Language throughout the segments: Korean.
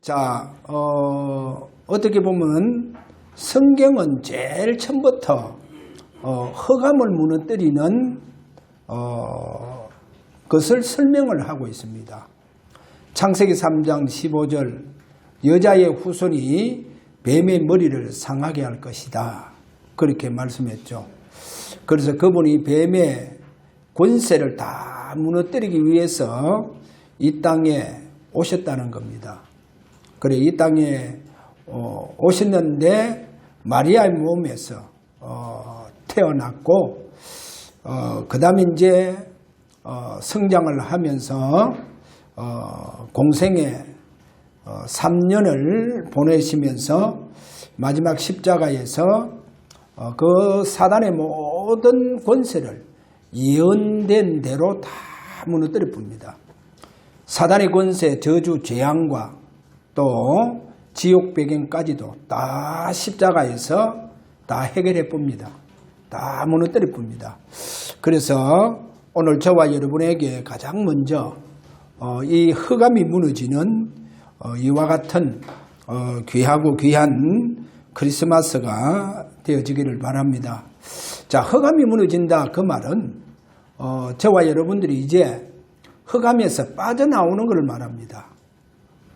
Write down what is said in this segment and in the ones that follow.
자, 어떻게 보면 성경은 제일 처음부터 흑암을 무너뜨리는 것을 설명을 하고 있습니다. 창세기 3장 15절 여자의 후손이 뱀의 머리를 상하게 할 것이다. 그렇게 말씀했죠. 그래서 그분이 뱀의 권세를 다 무너뜨리기 위해서 이 땅에 오셨다는 겁니다. 그래 이 땅에 오셨는데 마리아의 몸에서 태어났고 그 다음에 이제 성장을 하면서 공생에 3년을 보내시면서 마지막 십자가에서 그 사단의 모든 권세를 예언된 대로 다 무너뜨려 봅니다. 사단의 권세, 저주, 재앙과 또 지옥 배경까지도 다 십자가에서 다 해결해 봅니다. 다 무너뜨려 봅니다. 그래서 오늘 저와 여러분에게 가장 먼저 이 흑암이 무너지는 이와 같은 귀하고 귀한 크리스마스가 되어지기를 바랍니다. 자, 흑암이 무너진다 그 말은 저와 여러분들이 이제 흑암에서 빠져나오는 것을 말합니다.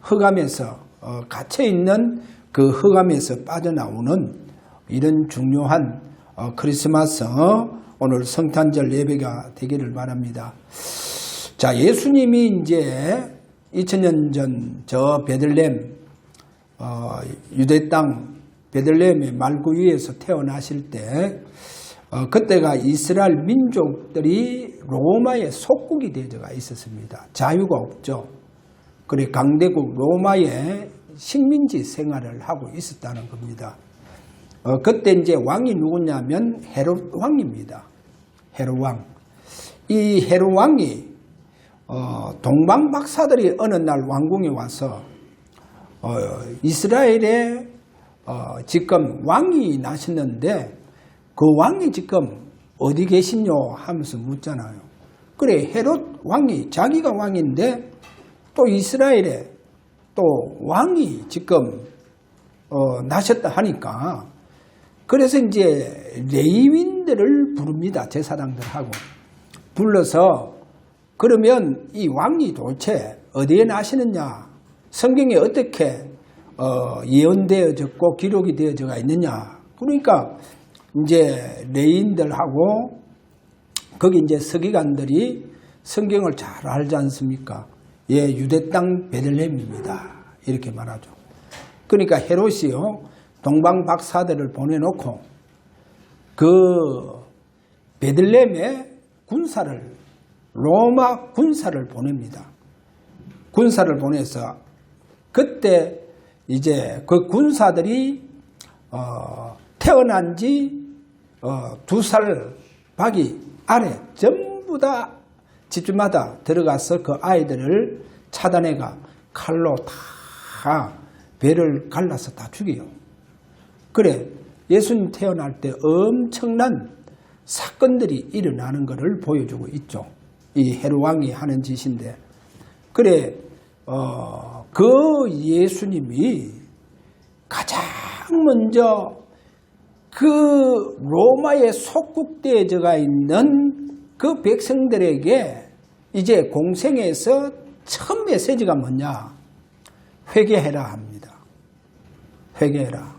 흑암에서 갇혀있는 그 흑암에서 빠져나오는 이런 중요한 크리스마스 오늘 성탄절 예배가 되기를 바랍니다. 자, 예수님이 이제 2000년 전 저 베들레헴 유대 땅 베들레헴의 말구 위에서 태어나실 때 그때가 이스라엘 민족들이 로마의 속국이 되어가 있었습니다. 자유가 없죠. 그래 강대국 로마의 식민지 생활을 하고 있었다는 겁니다. 그때 이제 왕이 누구냐면 헤롯 왕입니다. 헤롯 왕. 이 헤롯 왕이 동방 박사들이 어느 날 왕궁에 와서 이스라엘에 지금 왕이 나셨는데 그 왕이 지금 어디 계시뇨 하면서 묻잖아요. 그래 헤롯 왕이 자기가 왕인데 또 이스라엘에 또 왕이 지금 나셨다 하니까 그래서 이제 레위인들을 부릅니다. 제사장들하고 불러서 그러면 이 왕이 도대체 어디에 나시느냐 성경에 어떻게 예언되어졌고 기록이 되어져가 있느냐 그러니까 이제 레위인들하고 거기 이제 서기관들이 성경을 잘 알지 않습니까? 예, 유대 땅 베들레헴입니다. 이렇게 말하죠. 그러니까 헤롯이요 동방 박사들을 보내놓고 그 베들레헴에 군사를 로마 군사를 보냅니다. 군사를 보내서 그때 이제 그 군사들이 태어난 지 2살 박이 아래 전부 다 집집마다 들어가서 그 아이들을 차단해가 칼로 다 배를 갈라서 다 죽여요. 그래 예수님 태어날 때 엄청난 사건들이 일어나는 것을 보여주고 있죠. 이 헤롯 왕이 하는 짓인데 그래 그 예수님이 가장 먼저 그 로마의 속국되어져가 있는 그 백성들에게 이제 공생에서 첫 메시지가 뭐냐? 회개해라 합니다. 회개해라.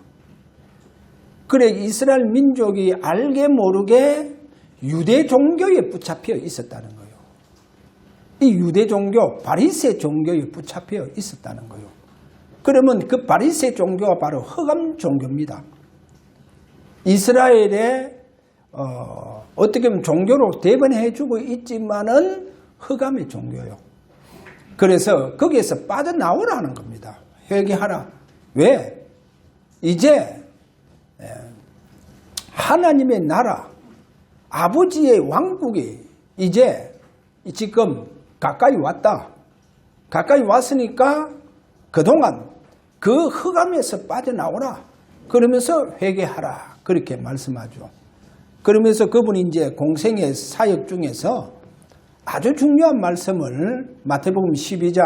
그래 이스라엘 민족이 알게 모르게 유대 종교에 붙잡혀 있었다는 거예요. 이 유대 종교, 바리새 종교에 붙잡혀 있었다는 거예요. 그러면 그 바리새 종교가 바로 흑암 종교입니다. 이스라엘에 어떻게 보면 종교로 대변해주고 있지만은 흑암의 종교예요. 그래서 거기에서 빠져나오라는 겁니다. 회개하라. 왜? 이제 하나님의 나라, 아버지의 왕국이 이제 지금 가까이 왔다. 가까이 왔으니까 그동안 그 흑암에서 빠져나오라. 그러면서 회개하라. 그렇게 말씀하죠. 그러면서 그분이 이제 공생의 사역 중에서 아주 중요한 말씀을 마태복음 12장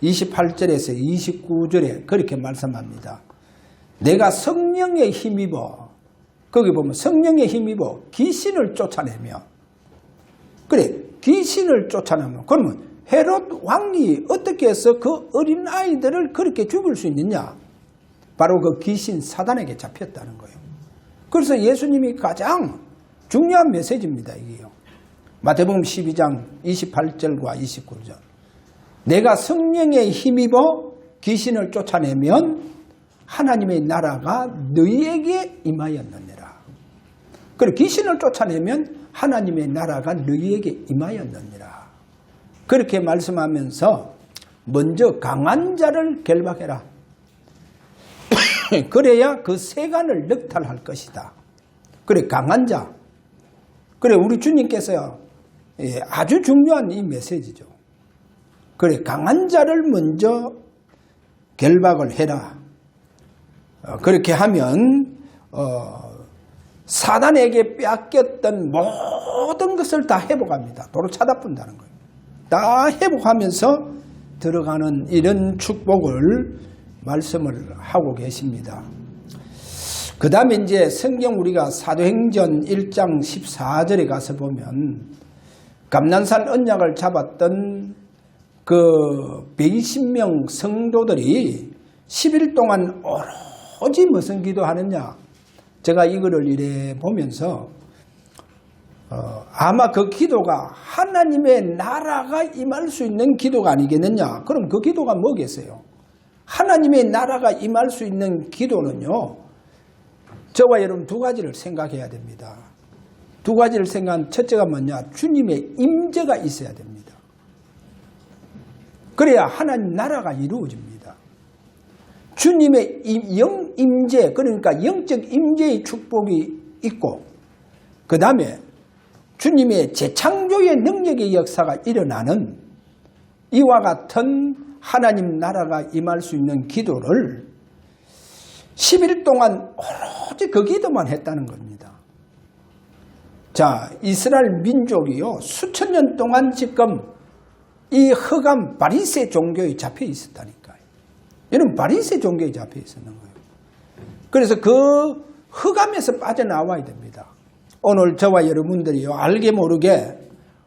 28절에서 29절에 그렇게 말씀합니다. 내가 성령에 힘입어, 거기 보면 성령에 힘입어 귀신을 쫓아내며, 그래, 귀신을 쫓아내면, 그러면 헤롯 왕이 어떻게 해서 그 어린 아이들을 그렇게 죽일 수 있느냐? 바로 그 귀신 사단에게 잡혔다는 거예요. 그래서 예수님이 가장 중요한 메시지입니다, 이게요. 마태복음 12장 28절과 29절. 내가 성령에 힘입어 귀신을 쫓아내면 하나님의 나라가 너희에게 임하였느니라. 그리고 귀신을 쫓아내면 하나님의 나라가 너희에게 임하였느니라. 그렇게 말씀하면서 먼저 강한 자를 결박해라. 그래야 그 세간을 넉탈할 것이다. 그래, 강한 자. 그래, 우리 주님께서요, 아주 중요한 이 메시지죠. 그래, 강한 자를 먼저 결박을 해라. 그렇게 하면 사단에게 빼앗겼던 모든 것을 다 회복합니다. 도로 찾아본다는 거예요. 다 회복하면서 들어가는 이런 축복을 말씀을 하고 계십니다. 그 다음에 이제 성경 우리가 사도행전 1장 14절에 가서 보면 감난산 언약을 잡았던 그 120명 성도들이 10일 동안 오로지 무슨 기도하느냐. 제가 이거를 이래 보면서 아마 그 기도가 하나님의 나라가 임할 수 있는 기도가 아니겠느냐. 그럼 그 기도가 뭐겠어요? 하나님의 나라가 임할 수 있는 기도는요, 저와 여러분 두 가지를 생각해야 됩니다. 두 가지를 생각한 첫째가 뭐냐? 주님의 임재가 있어야 됩니다. 그래야 하나님 나라가 이루어집니다. 주님의 임재, 그러니까 영적 임재의 축복이 있고, 그 다음에 주님의 재창조의 능력의 역사가 일어나는 이와 같은 하나님 나라가 임할 수 있는 기도를 10일 동안 오로지 그 기도만 했다는 겁니다. 자, 이스라엘 민족이요, 수천 년 동안 지금 이 흑암 바리새 종교에 잡혀 있었다니까요. 여러분, 바리새 종교에 잡혀 있었는 거예요. 그래서 그 흑암에서 빠져나와야 됩니다. 오늘 저와 여러분들이요, 알게 모르게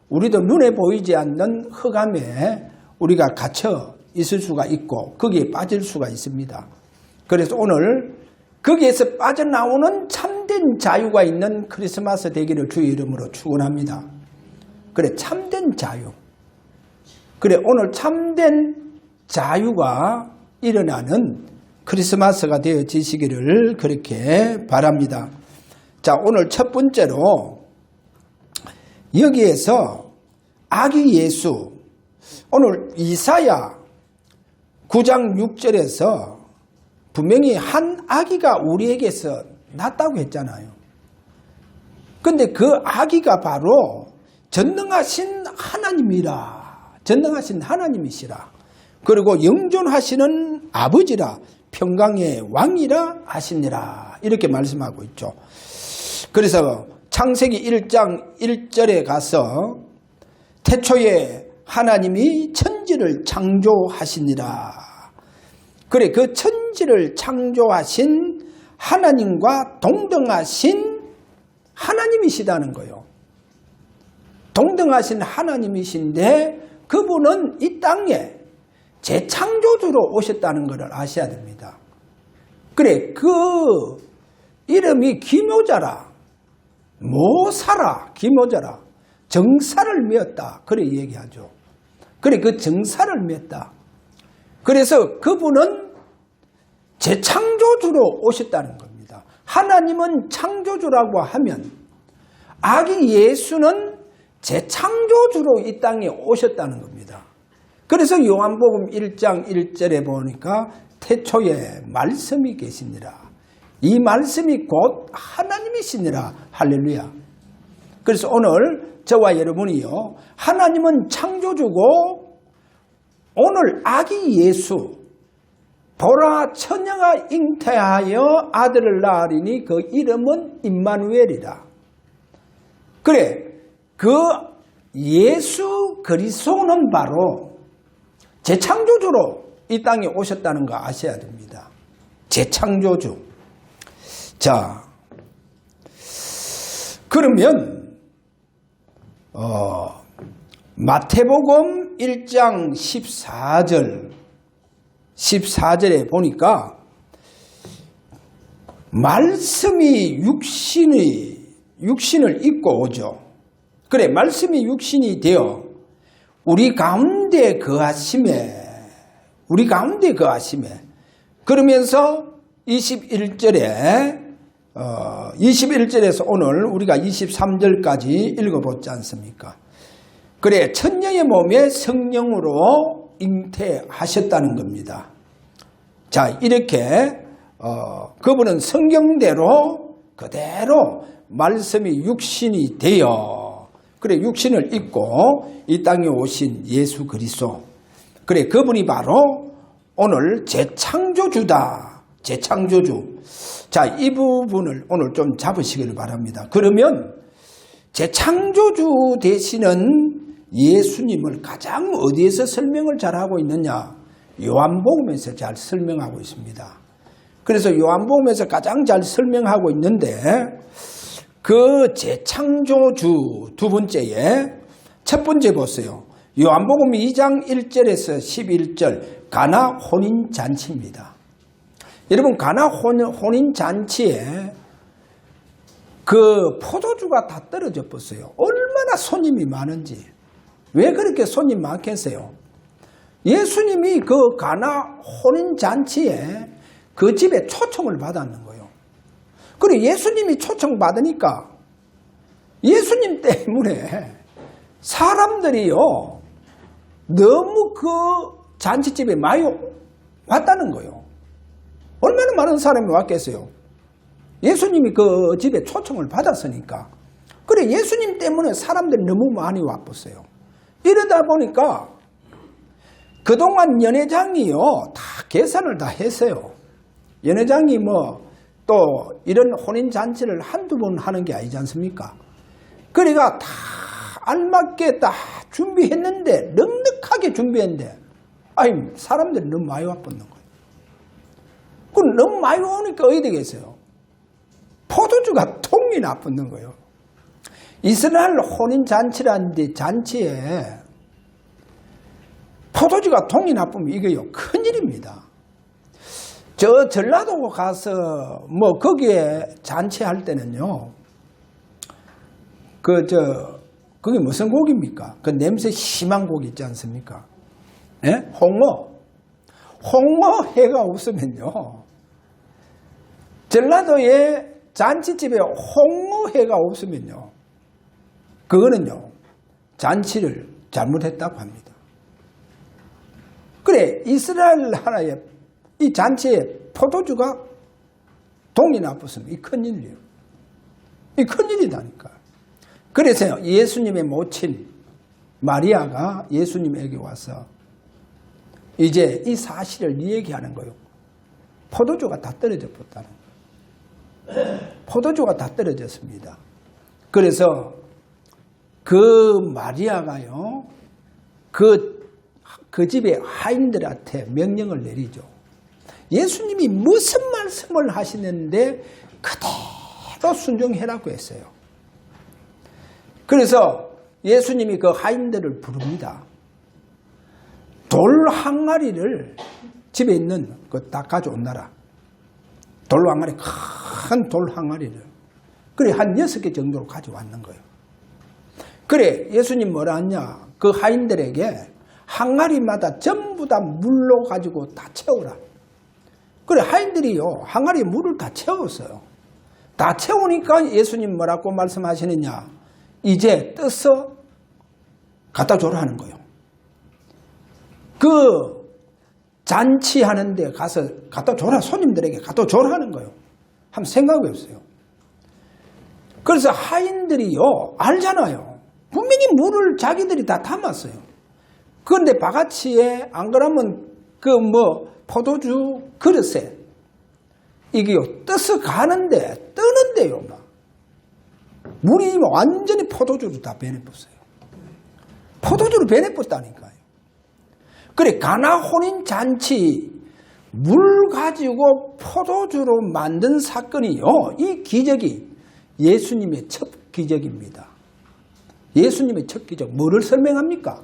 우리도 눈에 보이지 않는 흑암에 우리가 갇혀 있을 수가 있고 거기에 빠질 수가 있습니다. 그래서 오늘 거기에서 빠져나오는 참된 자유가 있는 크리스마스 되기를 주의 이름으로 축원합니다. 그래, 참된 자유. 그래, 오늘 참된 자유가 일어나는 크리스마스가 되어지시기를 그렇게 바랍니다. 자, 오늘 첫 번째로 여기에서 아기 예수, 오늘 이사야 9장 6절에서 분명히 한 아기가 우리에게서 났다고 했잖아요. 근데 그 아기가 바로 전능하신 하나님이라, 전능하신 하나님이시라, 그리고 영존하시는 아버지라, 평강의 왕이라 하시니라, 이렇게 말씀하고 있죠. 그래서 창세기 1장 1절에 가서 태초에 하나님이 천지를 창조하시니라. 그래, 그 천지를 창조하신 하나님과 동등하신 하나님이시다는 거예요. 동등하신 하나님이신데 그분은 이 땅에 재창조주로 오셨다는 것을 아셔야 됩니다. 그래, 그 이름이 기묘자라, 모사라, 기묘자라, 정사를 메었다, 그래 얘기하죠. 그래, 그 정사를 메었다. 그래서 그분은 재창조주로 오셨다는 겁니다. 하나님은 창조주라고 하면 아기 예수는 재창조주로 이 땅에 오셨다는 겁니다. 그래서 요한복음 1장 1절에 보니까 태초에 말씀이 계시니라. 이 말씀이 곧 하나님이시니라. 할렐루야. 그래서 오늘 저와 여러분이요, 하나님은 창조주고 오늘 아기 예수, 보라 처녀가 잉태하여 아들을 낳으리니 그 이름은 임마누엘이라. 그래, 그 예수 그리스도는 바로 재창조주로 이 땅에 오셨다는 거 아셔야 됩니다. 재창조주. 자, 그러면 마태복음 1장 14절에 보니까 말씀이 육신을 입고 오죠. 그래, 말씀이 육신이 되어 우리 가운데 거하심에 그러면서 21절에서 오늘 우리가 23절까지 읽어보지 않습니까? 그래, 천녀의 몸에 성령으로 잉태하셨다는 겁니다. 자, 이렇게 그분은 성경대로 그대로 말씀이 육신이 되어 그래, 육신을 입고 이 땅에 오신 예수 그리스도. 그래, 그분이 바로 오늘 재창조주다. 재창조주. 자, 이 부분을 오늘 좀 잡으시기를 바랍니다. 그러면 재창조주 되시는 예수님을 가장 어디에서 설명을 잘하고 있느냐? 요한복음에서 잘 설명하고 있습니다. 그래서 요한복음에서 가장 잘 설명하고 있는데 그 재창조주 두 번째에 첫 번째 보세요. 요한복음 2장 1절에서 11절 가나 혼인잔치입니다. 여러분, 가나 혼인잔치에 그 포도주가 다 떨어져 버렸어요. 얼마나 손님이 많은지. 왜 그렇게 손님 많겠어요? 예수님이 그 가나 혼인잔치에 그 집에 초청을 받았는 거예요. 그리고 예수님이 초청받으니까 예수님 때문에 사람들이요 너무 그 잔치집에 많이 왔다는 거예요. 얼마나 많은 사람이 왔겠어요? 예수님이 그 집에 초청을 받았으니까. 그래, 예수님 때문에 사람들이 너무 많이 왔었어요. 이러다 보니까 그동안 연회장이요 다 계산을 다 했어요. 연회장이 또 이런 혼인잔치를 한두 번 하는 게 아니지 않습니까? 그러니까 다 알맞게 다 준비했는데, 넉넉하게 준비했는데, 사람들이 너무 많이 와버린 거예요. 그럼 너무 많이 오니까 어디 되겠어요? 포도주가 통이 나붙는 거예요. 이스라엘 혼인잔치라는데 잔치에 포도주가 통이 나쁘면 이게요 큰일입니다. 저 전라도 가서 거기에 잔치할 때는요 그게 무슨 고기입니까? 그 냄새 심한 고기 있지 않습니까? 예? 홍어회가 없으면요 전라도에 잔치집에 홍어회가 없으면요 그거는요 잔치를 잘못했다고 합니다. 그래, 이스라엘 하나의 이 잔치에 포도주가 동이 나쁘으면 이 큰일이에요. 이 큰일이다니까. 그래서 예수님의 모친 마리아가 예수님에게 와서 이제 이 사실을 얘기하는 거예요. 포도주가 다 떨어져 버렸다는 거예요. 포도주가 다 떨어졌습니다. 그래서 그 마리아가요 그 집의 하인들한테 명령을 내리죠. 예수님이 무슨 말씀을 하시는데 그대로 순종해라고 했어요. 그래서 예수님이 그 하인들을 부릅니다. 돌 항아리를 집에 있는 그 다 가져온나라. 돌 항아리, 큰 돌 항아리를. 그래, 한 6개 정도로 가져왔는 거예요. 그래, 예수님 뭐라 하냐? 그 하인들에게 항아리마다 전부 다 물로 가지고 다 채우라. 그래, 하인들이요 항아리에 물을 다 채웠어요. 다 채우니까 예수님 뭐라고 말씀하시느냐? 이제 떠서 갖다 줘라 하는 거예요. 그 잔치하는데 가서 갖다 줘라, 손님들에게 갖다 줘라 하는 거예요. 한번 생각해 보세요. 그래서 하인들이요 알잖아요. 분명히 물을 자기들이 다 담았어요. 그런데 바가지에 안 그러면 포도주 그릇에 이게요 떠서 가는데 뜨는데요 막 물이 완전히 포도주로 다 변해버렸어요. 포도주로 변해버렸다니까요. 그래, 가나 혼인 잔치, 물 가지고 포도주로 만든 사건이요. 이 기적이 예수님의 첫 기적입니다. 예수님의 첫 기적. 뭐를 설명합니까?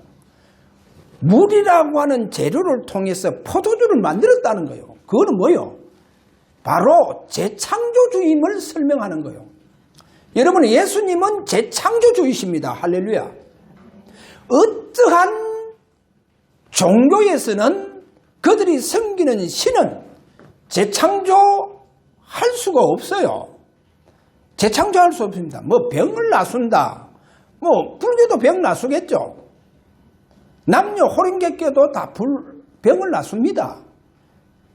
물이라고 하는 재료를 통해서 포도주를 만들었다는 거예요. 그거는 뭐예요? 바로 재창조주임을 설명하는 거예요. 여러분, 예수님은 재창조주이십니다. 할렐루야. 어떠한 종교에서는 그들이 섬기는 신은 재창조할 수가 없어요. 재창조할 수 없습니다. 뭐 병을 나순다. 뭐 불교도 병 나수겠죠. 남녀 호랭객교도 다 병을 나숩니다.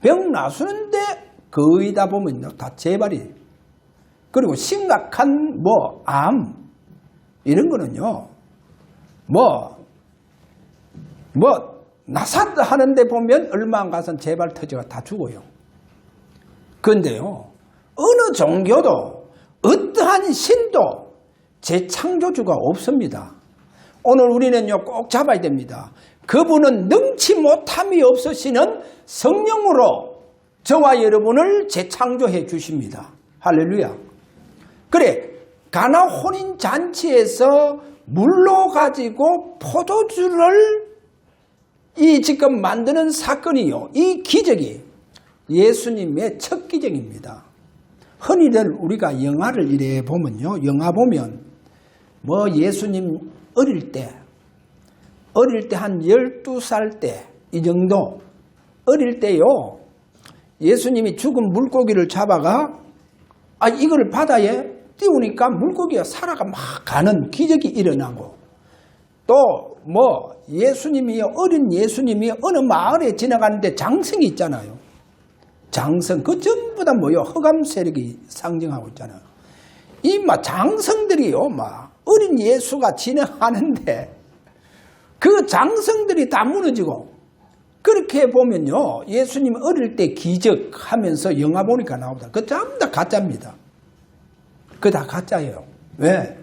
병 나수는데 거의 다 보면요, 다 재발이. 그리고 심각한 암 이런 거는요, 나사드 하는데 보면 얼마 안 가서 재발 터져가 다 죽어요. 그런데요, 어느 종교도 어떠한 신도 재창조주가 없습니다. 오늘 우리는요, 꼭 잡아야 됩니다. 그분은 능치 못함이 없으시는 성령으로 저와 여러분을 재창조해 주십니다. 할렐루야. 그래, 가나 혼인 잔치에서 물로 가지고 포도주를 지금 만드는 사건이요, 이 기적이 예수님의 첫 기적입니다. 흔히들 우리가 영화를 이래 보면요, 영화 보면 예수님 어릴 때 한 12살 때 이 정도 어릴 때요, 예수님이 죽은 물고기를 잡아가 이거를 바다에 띄우니까 물고기가 살아가 막 가는 기적이 일어나고, 또 어린 예수님이 어느 마을에 지나가는데 장성이 있잖아요. 장성, 그 전부 다 흑암 세력이 상징하고 있잖아요. 장성들이요, 어린 예수가 진행하는데 그 장성들이 다 무너지고, 그렇게 보면요, 예수님 어릴 때 기적하면서 영화 보니까 나오다. 그거 전부 다 가짜입니다. 그거 다 가짜예요. 왜?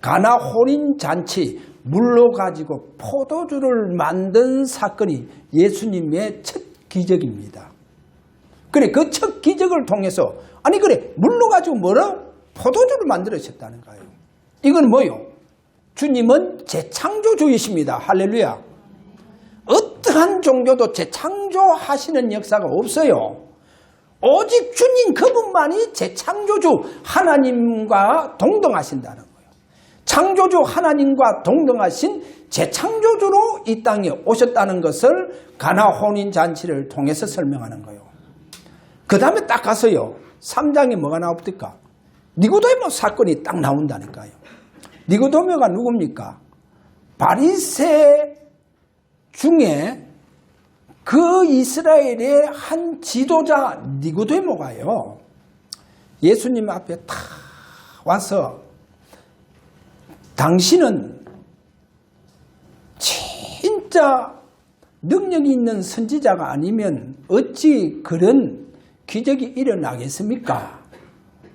가나 혼인 잔치, 물로 가지고 포도주를 만든 사건이 예수님의 첫 기적입니다. 그래, 그 첫 기적을 통해서, 물로 가지고 포도주를 만들어졌다는 거예요. 이건 뭐요? 주님은 재창조주이십니다. 할렐루야. 어떠한 종교도 재창조하시는 역사가 없어요. 오직 주님 그분만이 재창조주 하나님과 동등하신다는 거예요. 창조주 하나님과 동등하신 재창조주로 이 땅에 오셨다는 것을 가나 혼인 잔치를 통해서 설명하는 거예요. 그 다음에 딱 가서요, 3장에 뭐가 나옵니까? 니고데모 사건이 딱 나온다니까요. 니고데모가 누굽니까? 바리새 중에 그 이스라엘의 한 지도자 니고데모가요, 예수님 앞에 탁 와서 당신은 진짜 능력이 있는 선지자가 아니면 어찌 그런 기적이 일어나겠습니까?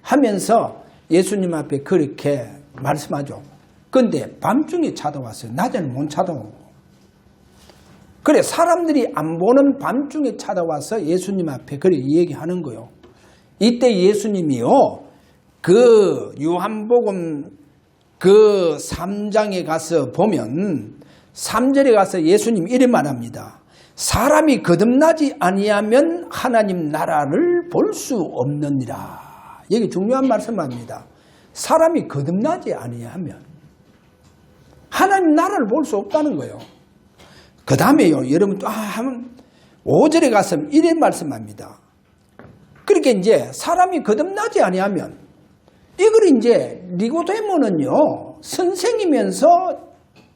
하면서 예수님 앞에 그렇게 말씀하죠. 그런데 밤중에 찾아왔어요. 낮에는 못 찾아오고. 그래, 사람들이 안 보는 밤중에 찾아와서 예수님 앞에 그래 얘기하는 거예요. 이때 예수님이요, 그 요한복음 그 3장에 가서 보면 3절에 가서 예수님 이래 말합니다. 사람이 거듭나지 아니하면 하나님 나라를 볼 수 없느니라. 여기 중요한 말씀입니다. 사람이 거듭나지 아니하면 하나님 나라를 볼 수 없다는 거예요. 그 다음에요, 여러분 또 5절에 가서 이래 말씀합니다. 그렇게 이제 사람이 거듭나지 아니하면, 이걸 이제 니고데모는요, 선생이면서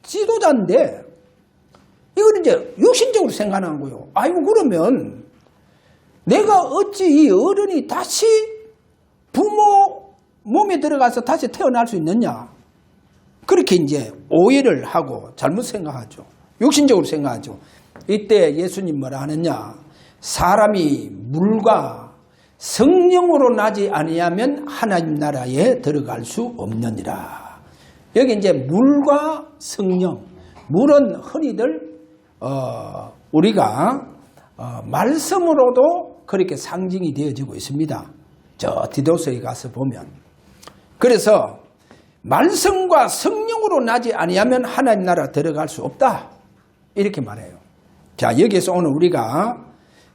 지도자인데 이걸 이제 육신적으로 생각하는 거예요. 그러면 내가 어찌 이 어른이 다시 부모 몸에 들어가서 다시 태어날 수 있느냐? 그렇게 이제 오해를 하고 잘못 생각하죠. 육신적으로 생각하죠. 이때 예수님 뭐라 하느냐? 사람이 물과 성령으로 나지 아니하면 하나님 나라에 들어갈 수 없느니라. 여기 이제 물과 성령. 물은 흔히들 우리가 말씀으로도 그렇게 상징이 되어지고 있습니다. 저 디도서에 가서 보면. 그래서 말씀과 성령으로 나지 아니하면 하나님 나라 들어갈 수 없다. 이렇게 말해요. 자, 여기에서 오늘 우리가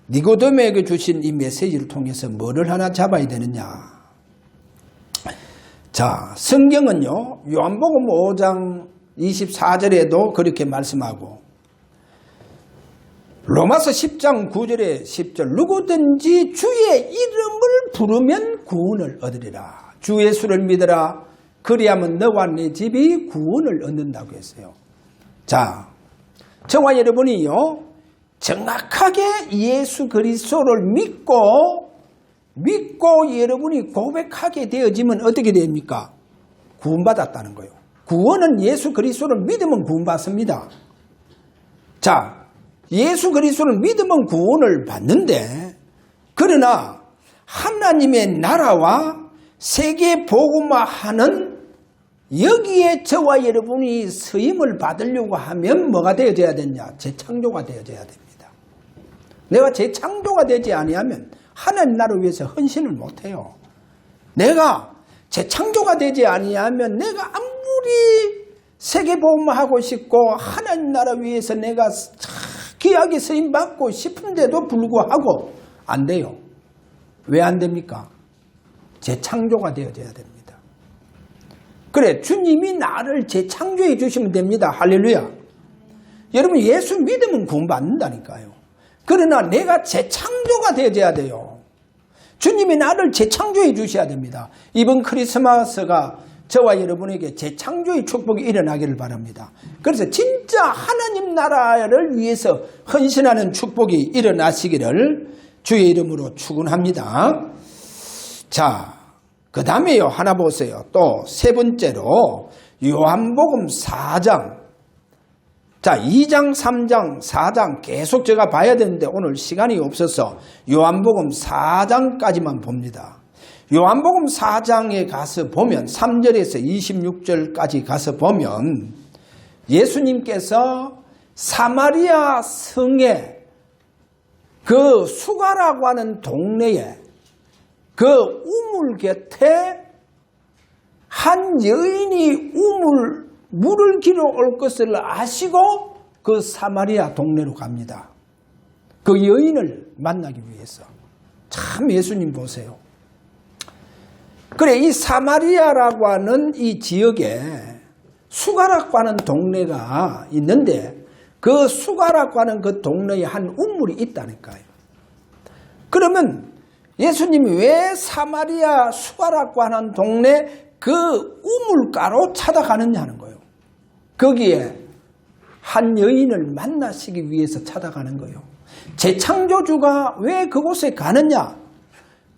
니고데모에게 주신 이 메시지를 통해서 뭐를 하나 잡아야 되느냐. 자, 성경은요, 요한복음 5장 24절에도 그렇게 말씀하고, 로마서 10장 9절에 10절, 누구든지 주의 이름을 부르면 구원을 얻으리라. 주 예수를 믿으라. 그리하면 너와 네 집이 구원을 얻는다고 했어요. 자, 저와 여러분이요, 정확하게 예수 그리스도를 믿고 여러분이 고백하게 되어지면 어떻게 됩니까? 구원받았다는 거예요. 구원은 예수 그리스도를 믿으면 구원받습니다. 자, 예수 그리스도를 믿으면 구원을 받는데, 그러나 하나님의 나라와 세계 복음화하는 여기에 저와 여러분이 쓰임을 받으려고 하면 뭐가 되어져야 되냐? 재창조가 되어져야 됩니다. 내가 재창조가 되지 아니하면 하나님 나라를 위해서 헌신을 못해요. 내가 재창조가 되지 아니하면 내가 아무리 세계 복음화하고 싶고 하나님 나라 위해서 내가 귀하게 쓰임 받고 싶은데도 불구하고 안 돼요. 왜 안 됩니까? 재창조가 되어져야 됩니다. 그래, 주님이 나를 재창조해 주시면 됩니다. 할렐루야. 여러분, 예수 믿으면 구원받는다니까요. 그러나 내가 재창조가 되어져야 돼요. 주님이 나를 재창조해 주셔야 됩니다. 이번 크리스마스가 저와 여러분에게 재창조의 축복이 일어나기를 바랍니다. 그래서 진짜 하나님 나라를 위해서 헌신하는 축복이 일어나시기를 주의 이름으로 축원합니다. 자, 그 다음에요, 하나 보세요. 또 세 번째로 요한복음 4장. 자, 2장, 3장, 4장 계속 제가 봐야 되는데 오늘 시간이 없어서 요한복음 4장까지만 봅니다. 요한복음 4장에 가서 보면 3절에서 26절까지 가서 보면 예수님께서 사마리아 성에 그 수가라고 하는 동네에 그 우물 곁에 한 여인이 물을 기러 올 것을 아시고 그 사마리아 동네로 갑니다. 그 여인을 만나기 위해서. 참 예수님 보세요. 그래, 이 사마리아라고 하는 이 지역에 수가라고 하는 동네가 있는데 그 수가라고 하는 그 동네에 한 우물이 있다니까요. 그러면 예수님이 왜 사마리아 수가라고 하는 동네 그 우물가로 찾아가느냐는 거예요. 거기에 한 여인을 만나시기 위해서 찾아가는 거예요. 재창조주가 왜 그곳에 가느냐?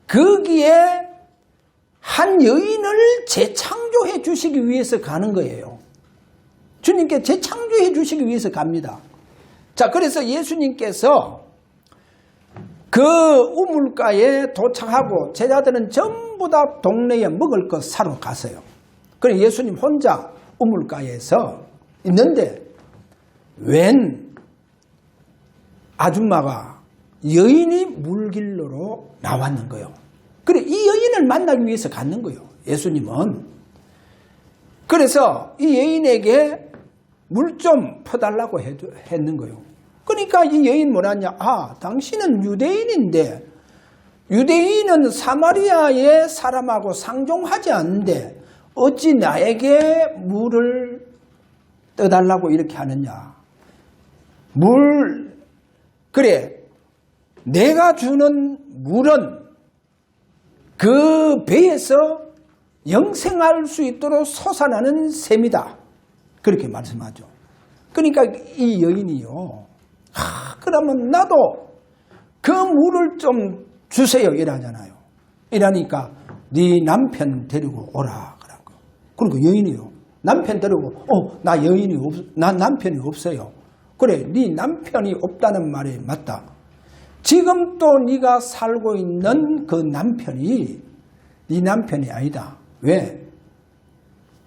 거기에 한 여인을 재창조해 주시기 위해서 가는 거예요. 주님께 재창조해 주시기 위해서 갑니다. 자, 그래서 예수님께서 그 우물가에 도착하고 제자들은 전부 다 동네에 먹을 것 사러 갔어요. 그래서 예수님 혼자 우물가에서 있는데 웬 아줌마가 여인이 물길로 나왔는 거예요. 그래, 이 여인을 만나기 위해서 갔는 거예요. 예수님은. 그래서 이 여인에게 물 좀 퍼달라고 했는 거예요. 그러니까 이 여인 뭐라냐? 아, 당신은 유대인인데 유대인은 사마리아의 사람하고 상종하지 않는데 어찌 나에게 물을 떠달라고 이렇게 하느냐? 그래, 내가 주는 물은 그 배에서 영생할 수 있도록 솟아나는 샘이다. 그렇게 말씀하죠. 그러니까 이 여인이요. 그러면 나도 그 물을 좀 주세요. 이러잖아요. 이러니까 네 남편 데리고 오라. 그러니까 여인이요. 남편 데리고 나 남편이 없어요. 그래, 네 남편이 없다는 말이 맞다. 지금 또 네가 살고 있는 그 남편이 네 남편이 아니다. 왜?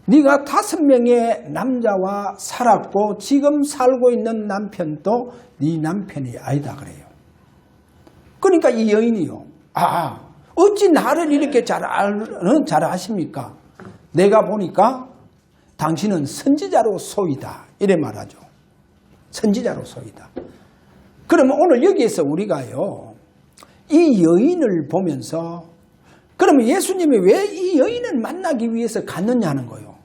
네가 5명의 남자와 살았고 지금 살고 있는 남편도 네 남편이 아니다 그래요. 그러니까 이 여인이요. 어찌 나를 이렇게 잘 아십니까? 내가 보니까 당신은 선지자로소이다. 이래 말하죠. 선지자로소이다. 그러면 오늘 여기에서 우리가요, 이 여인을 보면서 그러면 예수님이 왜 이 여인을 만나기 위해서 갔느냐 하는 거예요.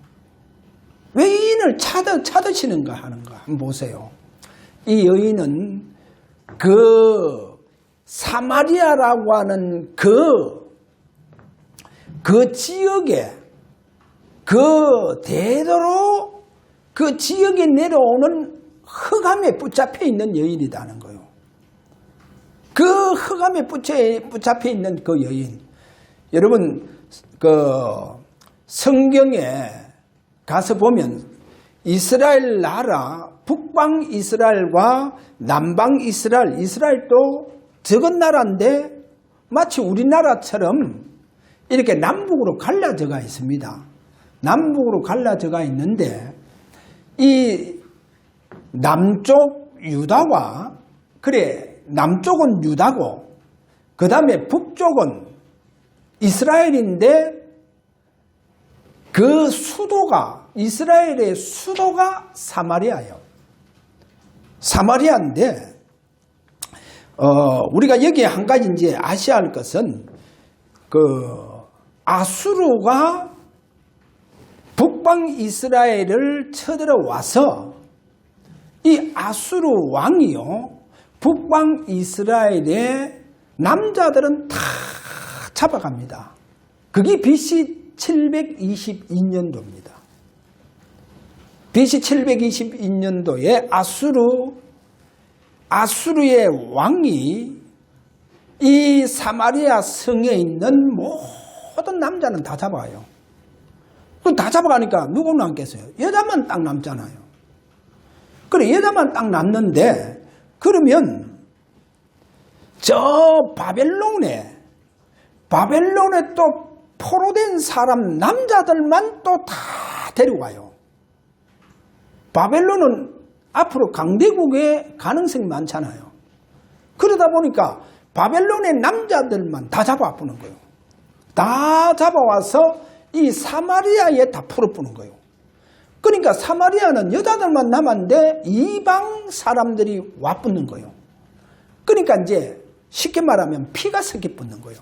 왜 이 여인을 찾으시는가 하는가 한번 보세요. 이 여인은 그 사마리아라고 하는 그 지역에 대대로 그 지역에 내려오는 흑암에 붙잡혀 있는 여인이라는 거예요. 그 흑암에 붙잡혀 있는 그 여인. 여러분, 성경에 가서 보면 이스라엘 나라, 북방 이스라엘과 남방 이스라엘도 적은 나라인데 마치 우리나라처럼 이렇게 남북으로 갈라져가 있습니다. 남북으로 갈라져가 있는데 이 남쪽 유다와 남쪽은 유다고 그 다음에 북쪽은 이스라엘인데 그 이스라엘의 수도가 사마리아예요. 사마리아인데 우리가 여기에 한 가지 이제 아셔야 할 것은 아수르가 북방 이스라엘을 쳐들어와서 이 아수르 왕이요, 북방 이스라엘의 남자들은 다 잡아갑니다. 그게 BC 722년도입니다. BC 722년도에 아수르의 왕이 이 사마리아 성에 있는 모든 남자는 다 잡아요. 다 잡아가니까 누구 남겠어요? 여자만 딱 남잖아요. 그래, 여자만 딱 남는데, 그러면 저 바벨론에 또 포로된 사람 남자들만 또 다 데려가요. 바벨론은 앞으로 강대국의 가능성이 많잖아요. 그러다 보니까 바벨론의 남자들만 다 잡아보는 거예요. 다 잡아와서 이 사마리아에 다 풀어보는 거예요. 그러니까 사마리아는 여자들만 남았는데 이방 사람들이 와붙는 거예요. 그러니까 이제 쉽게 말하면 피가 섞여 붙는 거예요.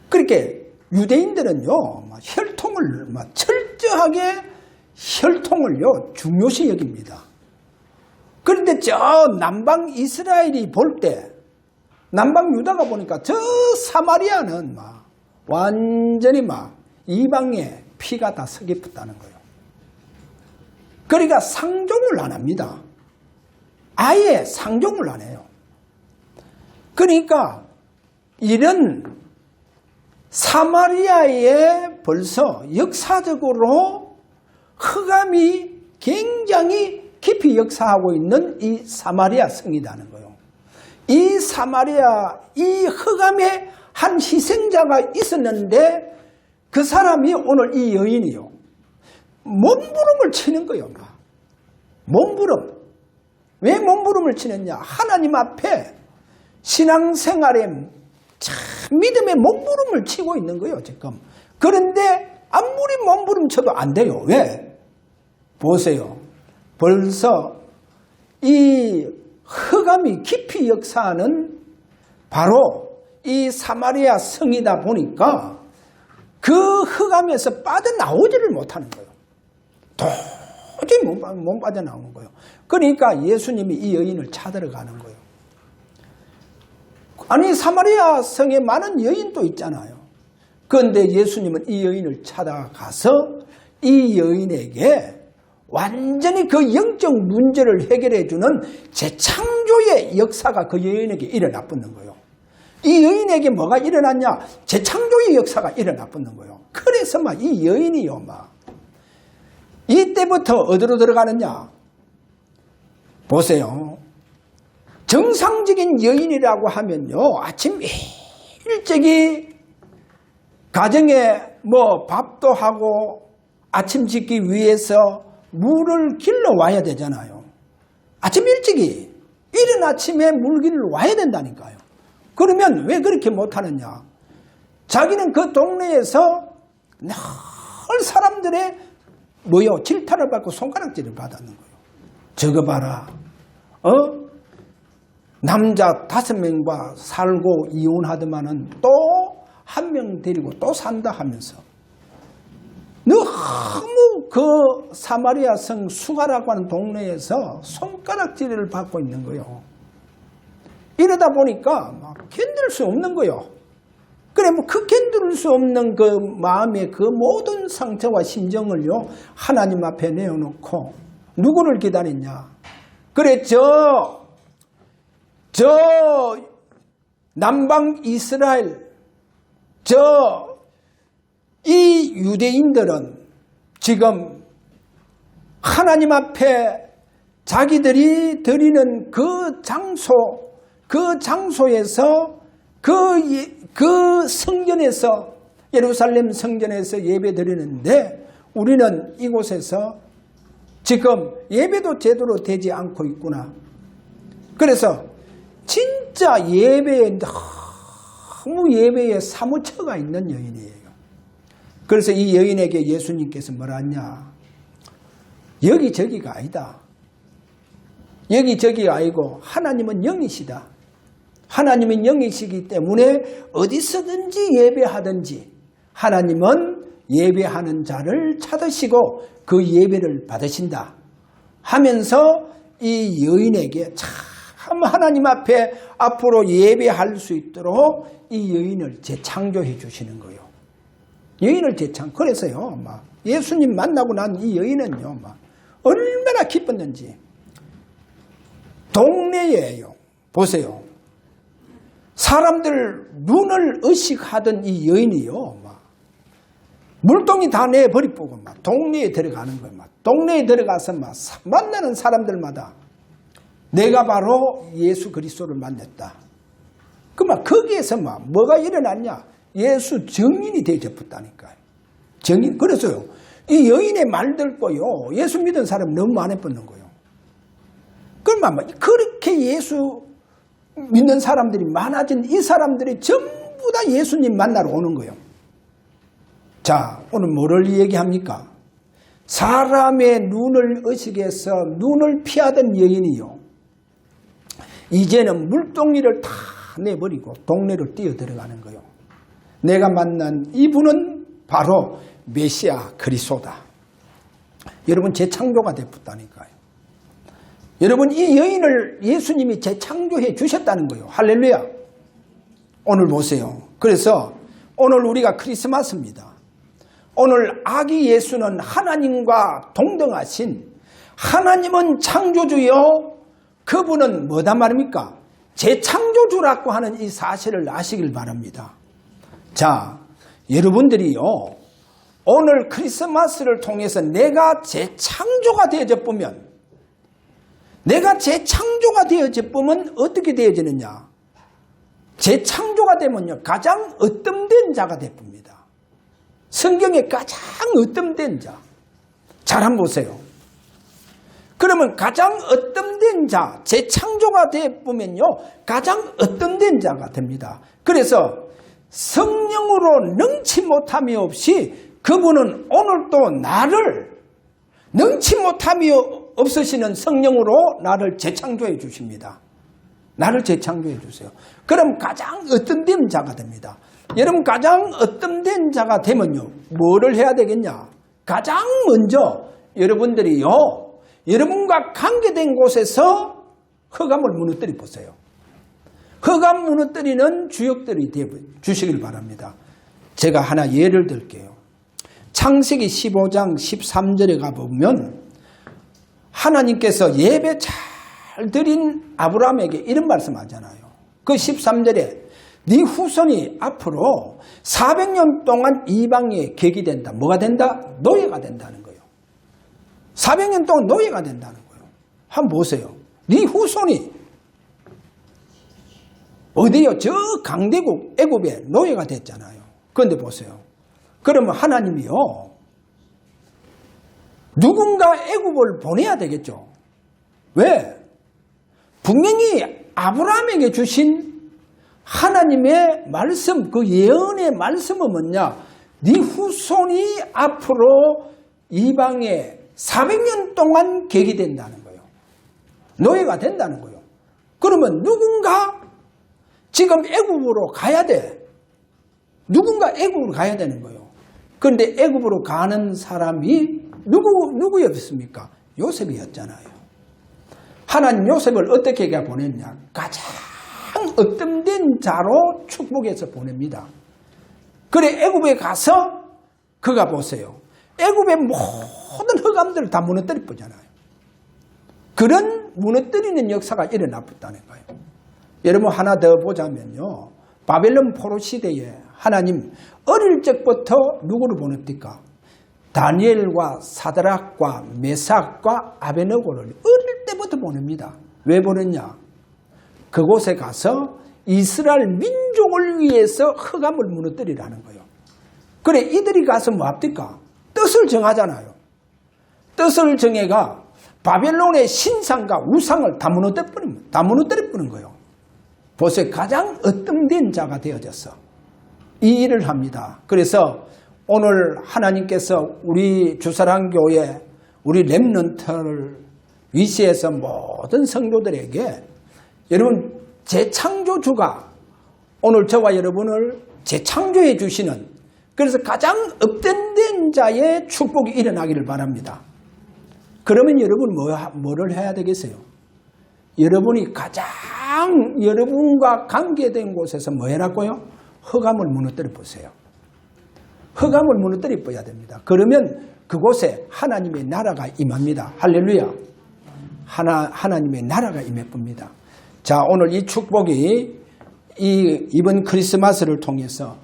그렇게 유대인들은요, 혈통을 철저하게 혈통을요 중요시 여깁니다. 그런데 저 남방 이스라엘이 볼 때, 남방 유다가 보니까 저 사마리아는 완전히 이방의 피가 다 섞여 붙다는 거예요. 그러니까 상종을 안 합니다. 아예 상종을 안 해요. 그러니까 이런 사마리아에 벌써 역사적으로 흑암이 굉장히 깊이 역사하고 있는 이 사마리아 성이라는 거예요. 이 사마리아, 이 흑암에 한 희생자가 있었는데 그 사람이 오늘 이 여인이요. 몸부림을 치는 거예요. 몸부림. 왜 몸부림을 치느냐? 하나님 앞에 신앙생활에 참 믿음의 몸부림을 치고 있는 거예요, 지금. 그런데 아무리 몸부림 쳐도 안 돼요. 왜? 보세요. 벌써 이 흑암이 깊이 역사하는 바로 이 사마리아 성이다 보니까 그 흑암에서 빠져나오지를 못하는 거예요. 도저히 못 빠져나오는 거예요. 그러니까 예수님이 이 여인을 찾으러 가는 거예요. 아니, 사마리아 성에 많은 여인도 있잖아요. 그런데 예수님은 이 여인을 찾아가서 이 여인에게 완전히 그 영적 문제를 해결해주는 재창조의 역사가 그 여인에게 일어나붙는 거예요. 이 여인에게 뭐가 일어났냐? 재창조의 역사가 일어나붙는 거예요. 그래서 이 여인이요, 이때부터 어디로 들어가느냐? 보세요. 정상적인 여인이라고 하면요, 아침 일찍이 가정에 밥도 하고 아침 짓기 위해서 물을 길러 와야 되잖아요. 아침 일찍이 이른 아침에 물 길러 와야 된다니까요. 그러면 왜 그렇게 못하느냐? 자기는 그 동네에서 늘 사람들의 질타를 받고 손가락질을 받았는 거예요. 저거 봐라. 남자 5명과 살고 이혼하더만은 또 1명 데리고 또 산다 하면서 너무 그 사마리아 성 수가라고 하는 동네에서 손가락질을 받고 있는 거예요. 이러다 보니까 막 견딜 수 없는 거예요. 그래, 그 견딜 수 없는 그 마음의 그 모든 상처와 심정을요, 하나님 앞에 내어놓고 누구를 기다리냐? 그래, 남방 이스라엘, 이 유대인들은 지금 하나님 앞에 자기들이 드리는 그 장소에서 그 성전에서, 예루살렘 성전에서 예배 드리는데 우리는 이곳에서 지금 예배도 제대로 되지 않고 있구나. 그래서 진짜 너무 예배에 사무처가 있는 여인이에요. 그래서 이 여인에게 예수님께서 뭐라 하냐? 여기저기가 아니다. 여기저기가 아니고 하나님은 영이시다. 하나님은 영이시기 때문에 어디서든지 예배하든지 하나님은 예배하는 자를 찾으시고 그 예배를 받으신다 하면서 이 여인에게 참 하나님 앞에 앞으로 예배할 수 있도록 이 여인을 재창조해 주시는 거예요. 여인을 그래서요, 예수님 만나고 난 이 여인은요, 얼마나 기뻤는지. 동네에요, 보세요. 사람들 눈을 의식하던 이 여인이요, 물동이 다 내버리고 동네에 들어가는 거예요. 동네에 들어가서 만나는 사람들마다 내가 바로 예수 그리스도를 만났다. 거기에서 뭐가 일어났냐? 예수 증인이 되어졌다니까요. 증인. 그래서요, 이 여인의 말 듣고요, 예수 믿은 사람 너무 많이 뻗는 거예요. 그렇게 예수 믿는 사람들이 많아진 이 사람들이 전부 다 예수님 만나러 오는 거예요. 자, 오늘 뭐를 얘기합니까? 사람의 눈을 의식해서 눈을 피하던 여인이요, 이제는 물동이를 다 내버리고 동네로 뛰어들어가는 거예요. 내가 만난 이분은 바로 메시아 그리스도다. 여러분, 재창조가 됐다니까요. 여러분, 이 여인을 예수님이 재창조해 주셨다는 거예요. 할렐루야. 오늘 보세요. 그래서 오늘 우리가 크리스마스입니다. 오늘 아기 예수는 하나님과 동등하신, 하나님은 창조주요, 그분은 뭐다 말입니까? 재창조주라고 하는 이 사실을 아시길 바랍니다. 자, 여러분들이요, 오늘 크리스마스를 통해서 내가 재창조가 되어져 보면, 내가 재창조가 되어져 보면 어떻게 되어지느냐? 재창조가 되면요, 가장 으뜸된 자가 되어집니다. 성경에 가장 으뜸된 자. 잘 한번 보세요. 그러면 가장 으뜸된 자, 재창조가 되어보면요, 가장 으뜸된 자가 됩니다. 그래서 성령으로 능치 못함이 없이 그분은 오늘도 나를 능치 못함이 없으시는 성령으로 나를 재창조해 주십니다. 나를 재창조해 주세요. 그럼 가장 으뜸된 자가 됩니다. 여러분, 가장 으뜸된 자가 되면요, 뭐를 해야 되겠냐? 가장 먼저 여러분들이요, 여러분과 관계된 곳에서 흑암을 무너뜨려 보세요. 흑암 무너뜨리는 주역들이 되어 주시길 바랍니다. 제가 하나 예를 들게요. 창세기 15장 13절에 가보면 하나님께서 예배 잘 드린 아브라함에게 이런 말씀하잖아요. 그 13절에 네 후손이 앞으로 400년 동안 이방에 객이 된다. 뭐가 된다? 노예가 된다는 거예요. 400년 동안 노예가 된다는 거예요. 한번 보세요. 네 후손이 어디요? 저 강대국 애굽에 노예가 됐잖아요. 그런데 보세요. 그러면 하나님이요, 누군가 애굽을 보내야 되겠죠. 왜? 분명히 아브라함에게 주신 하나님의 말씀, 그 예언의 말씀은 뭐냐? 네 후손이 앞으로 이방에 400년 동안 객이 된다는 거예요. 노예가 된다는 거예요. 그러면 누군가 지금 애굽으로 가야 돼. 누군가 애굽으로 가야 되는 거예요. 그런데 애굽으로 가는 사람이 누구였습니까? 요셉이었잖아요. 하나님 요셉을 어떻게 보냈냐? 가장 으뜸된 자로 축복해서 보냅니다. 그래 애굽에 가서 그가 보세요. 애굽의 모든 흑암들을 다 무너뜨려 보잖아요. 그런 무너뜨리는 역사가 일어났다는 거예요. 여러분 하나 더 보자면요. 바벨론 포로 시대에 하나님 어릴 적부터 누구를 보냅니까? 다니엘과 사드락과 메삭과 아베느고를 어릴 때부터 보냅니다. 왜 보냈냐? 그곳에 가서 이스라엘 민족을 위해서 흑암을 무너뜨리라는 거예요. 그래 이들이 가서 뭐 합니까? 뜻을 정하잖아요. 뜻을 정해가 바벨론의 신상과 우상을 다 무너뜨려버린 거예요. 보세요. 가장 으뜸된 자가 되어졌어. 이 일을 합니다. 그래서 오늘 하나님께서 우리 주사랑교회 우리 렘넌트를 위시해서 모든 성도들에게 여러분 재창조주가 오늘 저와 여러분을 재창조해 주시는 그래서 가장 업된 자의 축복이 일어나기를 바랍니다. 그러면 여러분 뭐를 해야 되겠어요? 여러분이 가장 여러분과 관계된 곳에서 뭐 해라고요? 흑암을 무너뜨려 보세요. 흑암을 무너뜨려 봐야 됩니다. 그러면 그곳에 하나님의 나라가 임합니다. 할렐루야. 하나님의 나라가 임해봅니다. 자, 오늘 이 축복이 이번 크리스마스를 통해서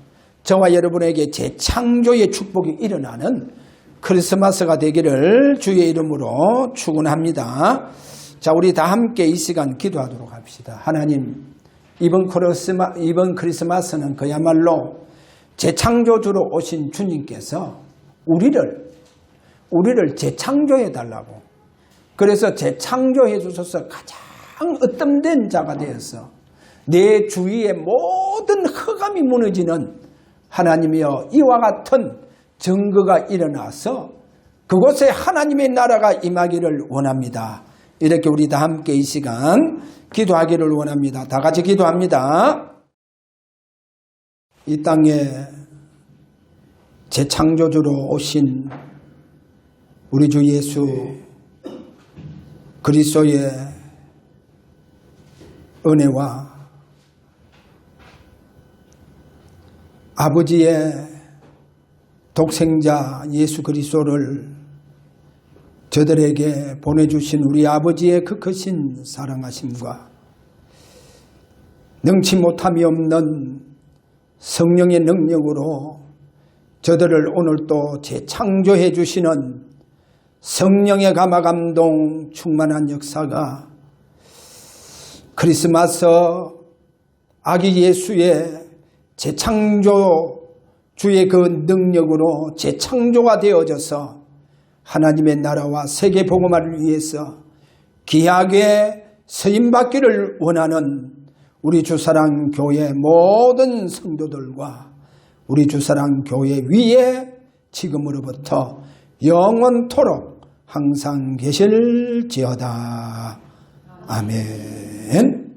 저와 여러분에게 재창조의 축복이 일어나는 크리스마스가 되기를 주의 이름으로 축원합니다. 자, 우리 다 함께 이 시간 기도하도록 합시다. 하나님, 이번 크리스마스는 그야말로 재창조주로 오신 주님께서 우리를 재창조해 달라고. 그래서 재창조해 주셔서 가장 으뜸된 자가 되어서 내 주위의 모든 흑암이 무너지는 하나님이여 이와 같은 증거가 일어나서 그곳에 하나님의 나라가 임하기를 원합니다. 이렇게 우리 다 함께 이 시간 기도하기를 원합니다. 다 같이 기도합니다. 이 땅에 재창조주로 오신 우리 주 예수 그리스도의 은혜와 아버지의 독생자 예수 그리스도를 저들에게 보내주신 우리 아버지의 그 크신 사랑하심과 능치 못함이 없는 성령의 능력으로 저들을 오늘 또 재창조해 주시는 성령의 감화감동 충만한 역사가 크리스마스 아기 예수의 재창조주의 그 능력으로 재창조가 되어져서 하나님의 나라와 세계 복음화를 위해서 귀하게 쓰임받기를 원하는 우리 주사랑 교회 모든 성도들과 우리 주사랑 교회 위에 지금으로부터 영원토록 항상 계실지어다. 아멘.